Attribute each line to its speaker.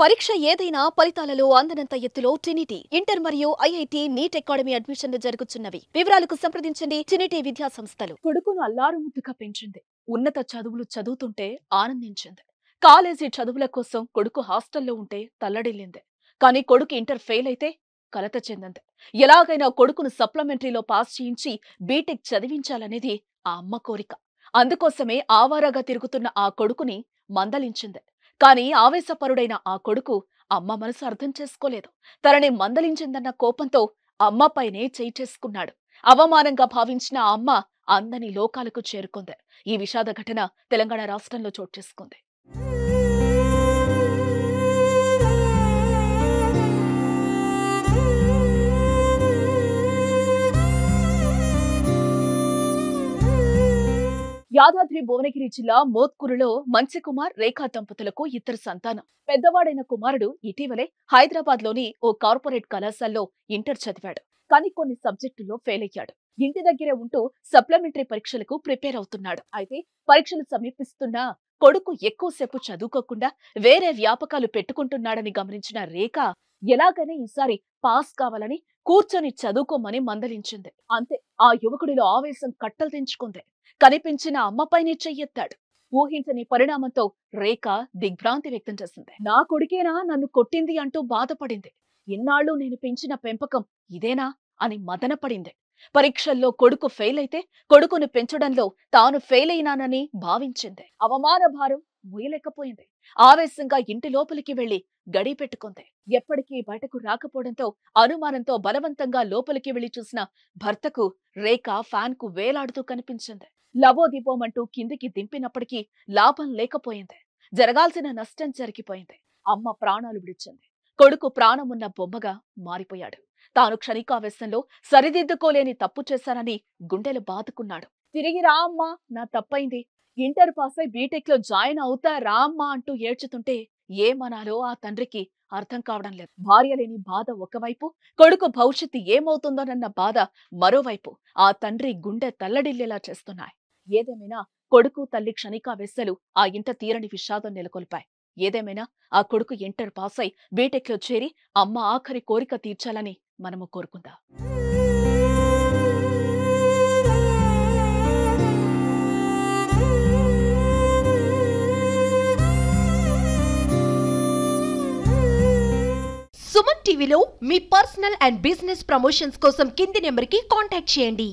Speaker 1: పరీక్ష ఏదైనా ఫలితాలలో అందనంత ఎత్తులో ట్రినిటీ ఇంటర్ మరియు ఐఐటి నీట్ అకాడమీ అడ్మిషన్లు జరుగుతున్నవి. వివరాలకు సంప్రదించండి ట్రినిటీ విద్యా సంస్థలు. కొడుకును అల్లారుముద్దుగా పెంచింది. ఉన్నత చదువులు చదువుతుంటే ఆనందించింది. కాలేజీ చదువుల కోసం కొడుకు హాస్టల్లో ఉంటే తల్లడిల్లింది. కానీ కొడుకు ఇంటర్ ఫెయిల్ అయితే కలత చెందింది. ఎలాగైనా కొడుకును సప్లిమెంటరీలో పాస్ చేయించి బీటెక్ చదివించాలనేది ఆ అమ్మ కోరిక. అందుకోసమే ఆవారాగా తిరుగుతున్న ఆ కొడుకుని మందలించింది. కానీ ఆవేశపరుడైన ఆ కొడుకు అమ్మ మనసు అర్థం చేసుకోలేదు. తనని మందలించిందన్న కోపంతో అమ్మపైనే చేయి చేసుకున్నాడు. అవమానంగా భావించిన ఆ అమ్మ అందని లోకాలకు చేరుకుంది. ఈ విషాద ఘటన తెలంగాణ రాష్ట్రంలో చోటు చేసుకుంది. యాదాద్రి భువనగిరి జిల్లా మోత్కూరులో మంచికుమార్ రేఖా దంపతులకు ఇద్దరు సంతానం. పెద్దవాడైన కుమారుడు ఇటీవలే హైదరాబాద్ లోని ఓ కార్పొరేట్ కళాశాలలో ఇంటర్ చదివాడు. కానీ కొన్ని సబ్జెక్టుల్లో ఫెయిల్ అయ్యాడు. ఇంటి దగ్గరే ఉంటూ సప్లిమెంటరీ పరీక్షలకు ప్రిపేర్ అవుతున్నాడు. అయితే పరీక్షలు సమీపిస్తున్నా కొడుకు ఎక్కువసేపు చదువుకోకుండా వేరే వ్యాపకాలు పెట్టుకుంటున్నాడని గమనించిన రేఖ ఎలాగైనా ఈసారి పాస్ కావాలని కూర్చొని చదువుకోమని మందలించింది. అంతే, ఆ యువకుడిలో ఆవేశం కట్టలు తెంచుకుంది. కనిపించిన అమ్మపైనే చెయ్యెత్తాడు. ఊహించని పరిణామంతో రేఖ దిగ్భ్రాంతి వ్యక్తం చేసింది. నా కొడుకేనా నన్ను కొట్టింది అంటూ బాధపడింది. ఇన్నాళ్ళు నేను పెంచిన పెంపకం ఇదేనా అని మదనపడింది. పరీక్షల్లో కొడుకు ఫెయిల్ అయితే కొడుకును పెంచడంలో తాను ఫెయిల్ అయినానని భావించింది. అవమాన భారం మోయలేకపోయింది. ఆవేశంగా ఇంటి లోపలికి వెళ్లి గడి పెట్టుకుంది. ఎప్పటికీ బయటకు రాకపోవడంతో అనుమానంతో బలవంతంగా లోపలికి వెళ్లి చూసిన భర్తకు రేఖ ఫ్యాన్ కు వేలాడుతూ కనిపించింది. లబోదిబోమంటూ కిందికి దింపినప్పటికీ లాభం లేకపోయింది. జరగాల్సిన నష్టం జరిగిపోయింది. అమ్మ ప్రాణాలు విడిచింది. కొడుకు ప్రాణమున్న బొమ్మగా మారిపోయాడు. తాను క్షణికావేశంలో సరిదిద్దుకోలేని తప్పు చేశానని గుండెలు బాదుకున్నాడు. తిరిగి రా అమ్మా, నా తప్పైంది. ఇంటర్ పాస్ అయి బీటెక్ లో జాయిన్ అవుతా రా అమ్మా అంటూ ఏడ్చుతుంటే ఏమనాలో ఆ తండ్రికి అర్థం కావడం లేదు. భార్య లేని బాధ ఒకవైపు, కొడుకు భవిష్యత్తు ఏమవుతుందోనన్న బాధ మరోవైపు ఆ తండ్రి గుండె తల్లడిల్లేలా చేస్తున్నాయి. ఏదేమైనా కొడుకు తల్లి క్షణికావేశలు ఆ ఇంట తీరని విషాదం నెలకొల్పాయి. ఏదేమైనా ఆ కొడుకు ఇంటర్ పాస్ అయి బీటెక్ లో చేరి అమ్మ ఆఖరి కోరిక తీర్చాలని మనము కోరుకుందాం.
Speaker 2: సుమన్ టీవీలో మీ పర్సనల్ అండ్ బిజినెస్ ప్రమోషన్స్ కోసం కింది నెంబర్కి కాంటాక్ట్ చేయండి.